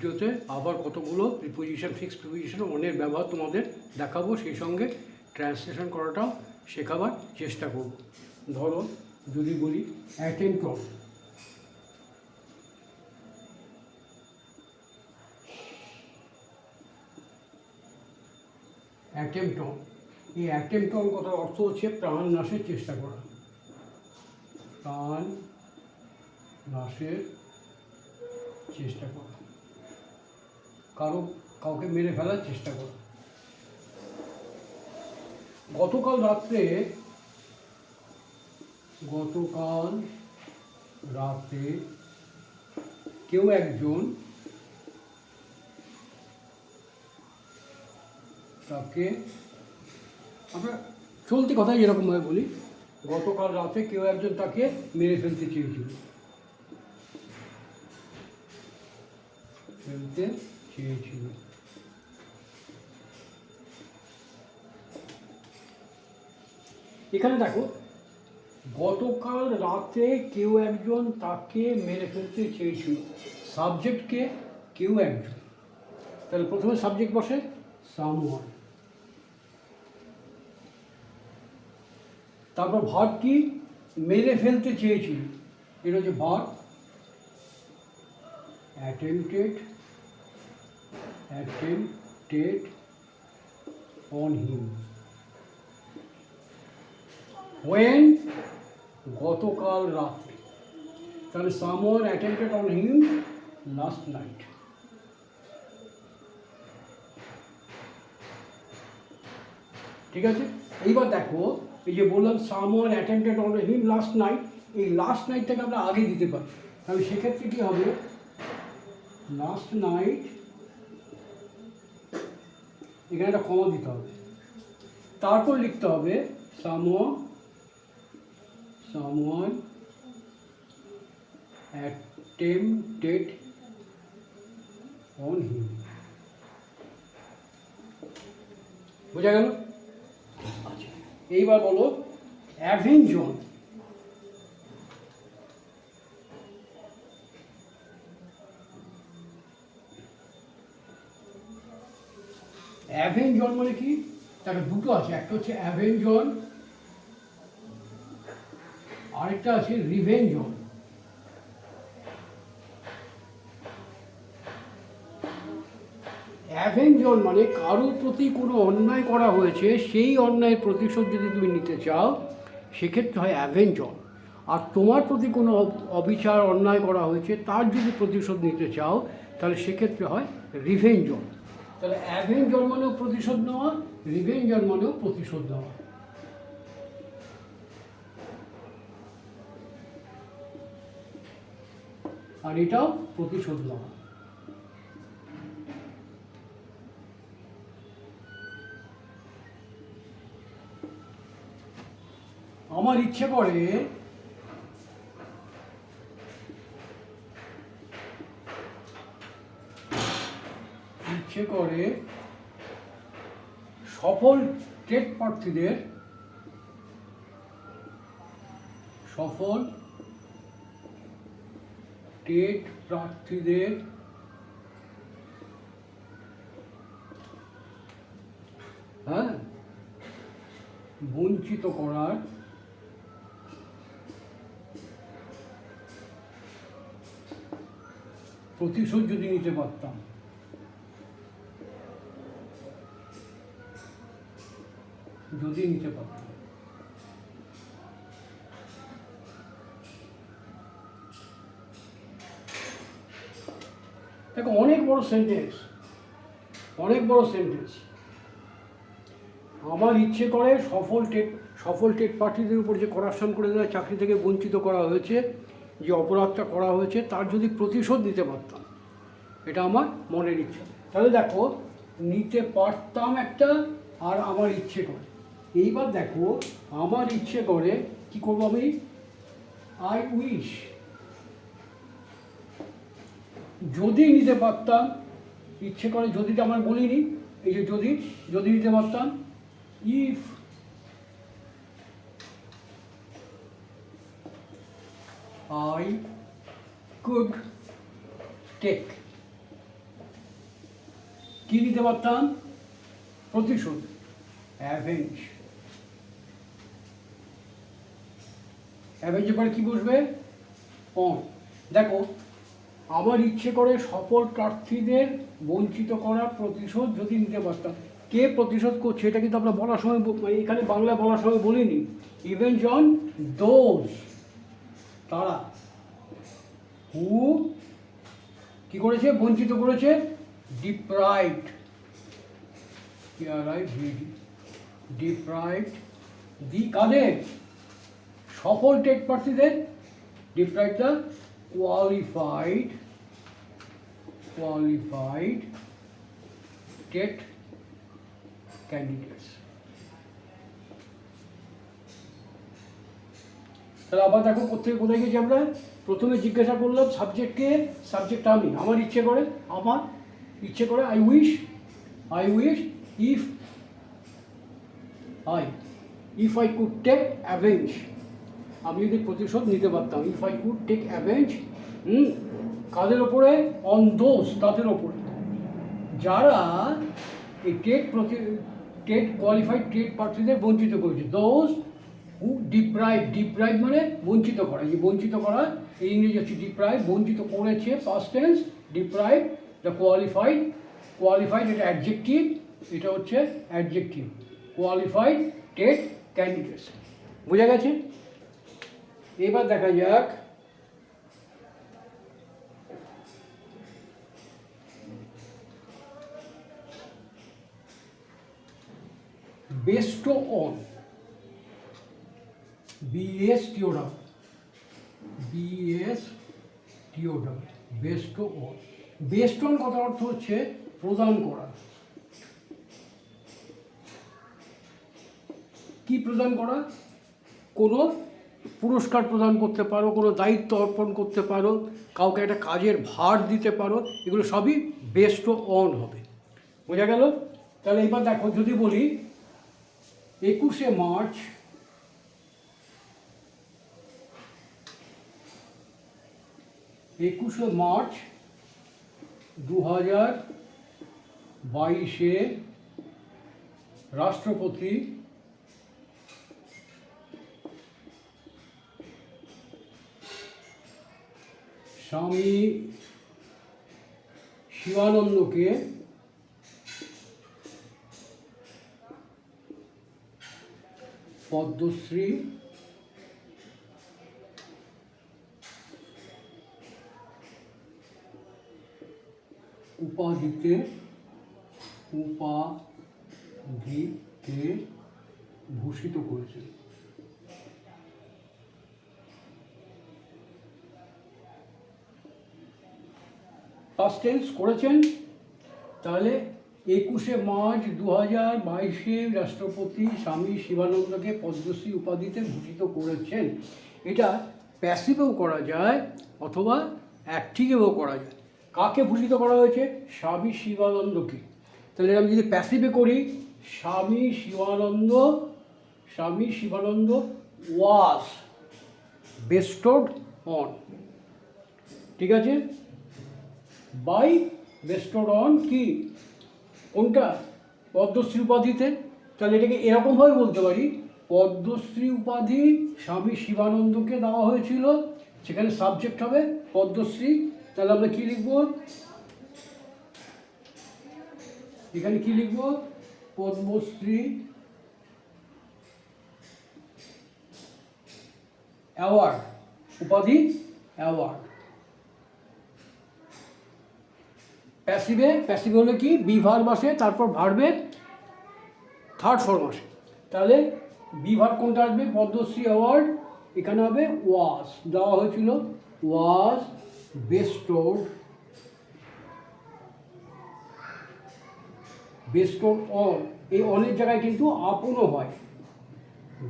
ভিডিওতে আবার কতগুলো প্রিপোজিশন, ফিক্সড প্রিপোজিশন অনেক ব্যবহার তোমাদের দেখাবো, সেই সঙ্গে ট্রান্সলেশন করাটাও শেখাবার চেষ্টা করব। ধরো যদি বলি অ্যাটেম্প্ট অন, অ্যাটেম্প্ট অন, এই অ্যাটেম্প্ট অন কথার অর্থ হচ্ছে প্রাণ নাশের চেষ্টা করা, প্রাণ নাশের চেষ্টা করা, কাউকে মেরে ফেলার চেষ্টা করা। গতকাল রাত্রে কেউ একজন তাকে, আমরা চলতি কথাই যেরকমভাবে বলি, গতকাল রাতে কেউ একজন তাকে মেরে ফেলতে চেয়েছিল, এখানে দেখো গতকাল রাতে কেউ একজন তাকে মেরে ফেলতে চেয়েছিল, সাবজেক্টকে কেউ একজন, তাহলে প্রথমে সাবজেক্ট বসে সামওয়ান, তারপর ভার্ব কি মেরে ফেলতে চেয়েছিল, এটা হচ্ছে verb, attempted on him, when গতকাল রাতে, তাহলে someone attempted on him last night। ঠিক আছে, এইবার দেখো এই যে বললাম someone attempted on him last night, এই লাস্ট নাইটটাকে আমরা আগে দিতে পারি, তাহলে সেক্ষেত্রে কী হবে, লাস্ট নাইট, এখানে একটা কমা দিতে হবে, তারপর লিখতে হবে someone attempted on him। বোঝা গেল? আচ্ছা, এইবার বলো avenge on, অ্যাভেঞ্জ অন মানে কি, তার দুটো আছে, একটা হচ্ছে অ্যাভেঞ্জ অন, আরেকটা আছে রিভেঞ্জ অন। অ্যাভেঞ্জ অন মানে কারোর প্রতি কোনো অন্যায় করা হয়েছে, সেই অন্যায়ের প্রতিশোধ যদি তুমি নিতে চাও সেক্ষেত্রে হয় অ্যাভেঞ্জ অন, আর তোমার প্রতি কোনো অবিচার অন্যায় করা হয়েছে তার যদি প্রতিশোধ নিতে চাও তাহলে সেক্ষেত্রে হয় রিভেঞ্জ অন। তাহলে অ্যাভেঞ্জ অন মানেও প্রতিশোধ নেওয়া, রিভেঞ্জ অন মানেও প্রতিশোধ নেওয়া। আর এটাও প্রতিশোধ নেওয়া। আমার ইচ্ছে করে সফল টেট প্রার্থীদের বঞ্চিত করার প্রতিশোধ যদি নিতে পারতাম, দেখো অনেক বড় সেন্টেন্স। আমার ইচ্ছে করে সফল টেট প্রার্থীদের উপর যে করাপশন করে দেওয়া, চাকরি থেকে বঞ্চিত করা হয়েছে, যে অপরাধটা করা হয়েছে তার যদি প্রতিশোধ নিতে পারতাম, এটা আমার মনের ইচ্ছা। তাহলে দেখো নিতে পারতাম একটা, আর আমার ইচ্ছে করে। এইবার দেখো আমার ইচ্ছে করে কি করবো আমি, আই উইশ, যদি নিতে পারতাম, ইচ্ছে করে যদিটা আমার বলিনি, এই যে যদি নিতে পারতাম, ইফ I could take, কি নিতে পারতাম? প্রতিশোধ, অ্যাভেঞ্জ। অ্যাভেঞ্জের পরে কি বসবে? অন। দেখো, আমার ইচ্ছে করে সফল প্রার্থীদের বঞ্চিত করার প্রতিশোধ যদি নিতে পারতাম। কে প্রতিশোধ করছে এটা কিন্তু আমরা বলার সময়, এখানে বাংলায় বলার সময় বলিনি। ইভেঞ্জ অন দোজ, তারা, হু কি করেছে? বঞ্চিত করেছে। ডিপ্রাইভড, ডিপ্রাইভড দি কাদের? সফল টেট প্রার্থীদের। Deprive the qualified TET candidates. তাহলে আবার দেখো কোথায় কোথায় গেছি আমরা। প্রথমে জিজ্ঞাসা করলাম সাবজেক্টকে, সাবজেক্ট আমি, আমার ইচ্ছে করে, I wish if I could take avenge, আমি যদি প্রতিশোধ নিতে পারতাম। If I could take avenge, কাদের ওপরে? অন দোজ, তাদের ওপরে যারা এই টেট কোয়ালিফাইড টেট প্রার্থীদের বঞ্চিত করেছে। দোজ হু ডিপ্রাইভ মানে বঞ্চিত করা। এই বঞ্চিত করা, এই ইংরেজি হচ্ছে ডিপ্রাইভ, বঞ্চিত করেছে, past tense. Deprive the qualified এটা অ্যাডজেক্টিভ, এটা হচ্ছে অ্যাডজেক্টিভ। কোয়ালিফাইড টেট ক্যান্ডিডেটস, বোঝা গেছে? এবার দেখা যাক Bairstow on, BSTOW, Bairstow on. Best on কথার অর্থ হচ্ছে প্রদান করা। কি প্রদান করা? কোনো পুরস্কার প্রদান করতে পারো, কোনো দায়িত্ব অর্পণ করতে পারো, কাউকে একটা কাজের ভার দিতে পারো, এগুলো সবই বেস্টো অন হবে। বোঝা গেল? তাহলে এবার দেখো, যদি বলি 21শে মার্চ 2022 রাষ্ট্রপতি স্বামী শিবানন্দকে পদ্মশ্রী উপাধিতে ভূষিত করেছেন। পাস্ট টেন্স করেছেন। তাহলে 21শে মার্চ 2022 রাষ্ট্রপতি স্বামী শিবানন্দকে পদ্মশ্রী উপাধিতে ভূষিত করেছেন। এটা প্যাসিভেও করা যায় অথবা অ্যাক্টিভেও করা যায়। কাকে ভূষিত করা হয়েছে? স্বামী শিবানন্দকে। তাহলে আমি যদি প্যাসিভে করি, স্বামী শিবানন্দ ওয়াজ বেস্টোড অন, ঠিক আছে? বাই বেস্টোড অন কি? কোনটা? পদ্মশ্রী উপাধিতে। তাহলে এটাকে এরকমভাবে বলতে পারি, পদ্মশ্রী উপাধি স্বামী শিবানন্দকে দেওয়া হয়েছিল, সেখানে সাবজেক্ট হবে পদ্মশ্রী। তাহলে আমরা কি লিখব? এখানে কি লিখব? পদ্মশ্রী অ্যাওয়ার্ড, উপাধি অ্যাওয়ার্ড। প্যাসিভে হলে কি? বি ভার্ব আসে, তারপর ভার্বের থার্ড ফর্ম আসে। তাহলে বি ভার্ব কোনটা আসবে? পদ্মশ্রী অ্যাওয়ার্ড, এখানে হবে ওয়াজ, দেওয়া হয়েছিল, ওয়াজ বেস্টোড অন। এই অনের জায়গায় কিন্তু আপনও হয়,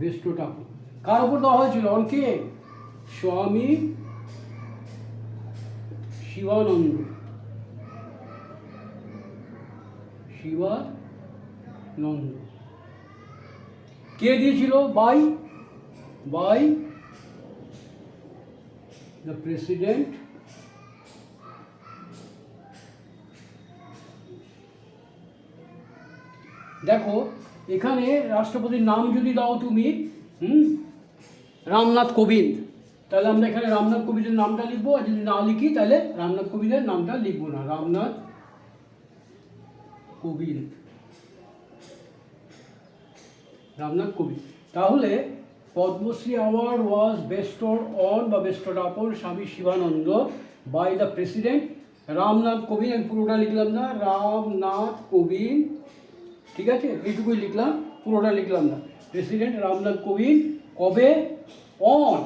বেস্টোড আপন। কার উপর দেওয়া হয়েছিল? অনকে? স্বামী শিবানন্দ, কে দিয়েছিল? বাই দ্য প্রেসিডেন্ট দেখো এখানে রাষ্ট্রপতির নাম যদি দাও তুমি রামনাথ কোবিন্দ, তাহলে আমরা এখানে রামনাথ কোবিন্দের নামটা লিখবো, আর যদি না লিখি তাহলে রামনাথ কোবিন্দের নামটা লিখবো না, রামনাথ কোবিন্দ, রামনাথ কোবিন্দ। তাহলে Padmashri award was bestowed on বা bestowed upon Swami Sivananda by the president Ramnath Kovind. আমি পুরোটা লিখলাম না, রামনাথ কোবিন্দ, ঠিক আছে, এইটুকুই লিখলাম, পুরোটা লিখলাম না। প্রেসিডেন্ট রামনাথ কোবিন্দ কবে? অন,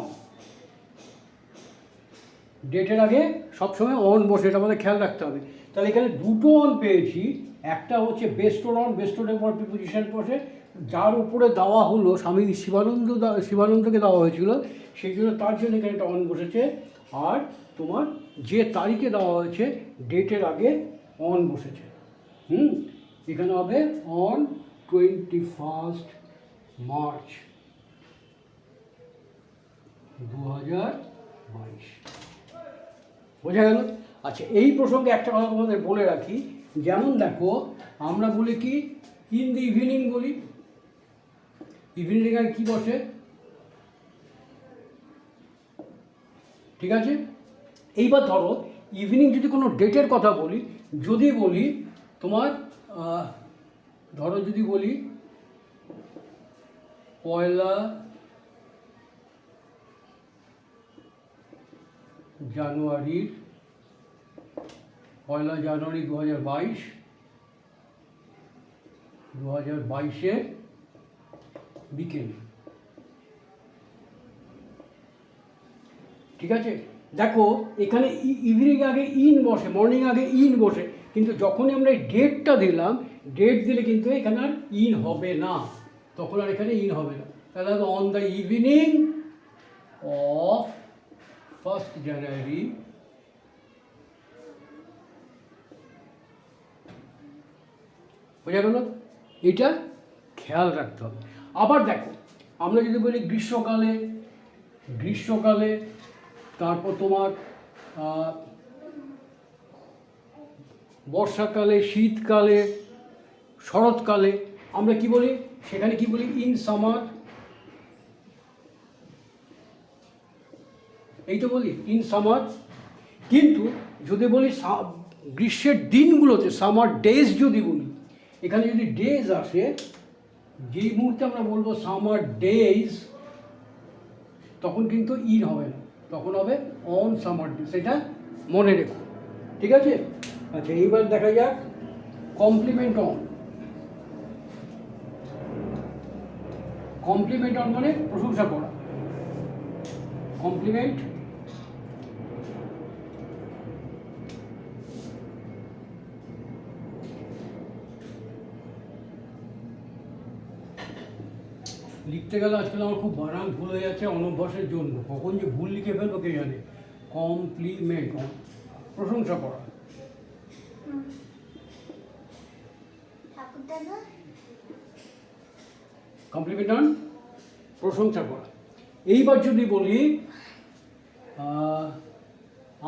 ডেটের আগে সবসময় অন বসে, এটা আমাদের খেয়াল রাখতে হবে। তাহলে এখানে দুটো অন পেয়েছি, একটা হচ্ছে বেস্টড অন, বেস্টডের পর প্রিপোজিশন বসে, যার উপরে দেওয়া হলো স্বামী শিবানন্দকে দেওয়া হয়েছিল, সেই জন্য তার জন্য এখানে একটা অন বসেছে। আর তোমার যে তারিখে দেওয়া হয়েছে ডেটের আগে অন বসেছে, এখানে হবে অন 21 মার্চ 2022। বোঝা গেল? আচ্ছা, এই প্রসঙ্গে একটা কথা তোমাদের বলে রাখি, যেমন দেখো আমরা বলি কি ইন দি ইভিনিং বলি, ইভিনিং এর কি বসে, ঠিক আছে। এইবার ধরো ইভিনিং যদি কোনো ডেটের কথা বলি, যদি বলি তোমার ধরো যদি বলি 1 জানুয়ারি 2022 বিকেলে, ঠিক আছে। দেখো এখানে ইভিনিং আগে ইন বসে, মর্নিং আগে ইন বসে, কিন্তু যখনই আমরা এই ডেটটা দিলাম, ডেট দিলে কিন্তু এখানে আর ইন হবে না, তখন আর এখানে ইন হবে না। তাহলে অন দ্য ইভিনিং অফ 1 জানুয়ারি বোঝা গেল? এটা খেয়াল রাখতে হবে। আবার দেখো আমরা যদি বলি গ্রীষ্মকালে, তারপর তোমার বর্ষাকালে, শীতকালে, শরৎকালে, আমরা কি বলি সেখানে কি বলি? ইন সামার, এই তো বলি ইন সামার। কিন্তু যদি বলি গ্রীষ্মের দিনগুলোতে, সামার ডেজ যদি বলি, এখানে যদি ডেজ আসে, যেই মুহূর্তে আমরা বলবো সামার ডেজ, তখন কিন্তু ইন হবে না, তখন হবে অন সামার ডে, সেটা মনে রেখো, ঠিক আছে। আচ্ছা, এইবার দেখা যাক কমপ্লিমেন্ট অন। কমপ্লিমেন্ট অন মানে প্রশংসা করা, কমপ্লিমেন্ট লিখতে গেলে আজকাল আমার খুব বানান ভুল হয়ে যাচ্ছে অনভ্যাসের জন্য, কখন যে ভুল লিখে ফেলবো কে জানে। কমপ্লিমেন্ট, প্রশংসা করা। কমপ্লিমেন্ট অন, প্রশংসা করা। এইবার যদি বলি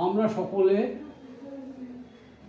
আমরা সকলে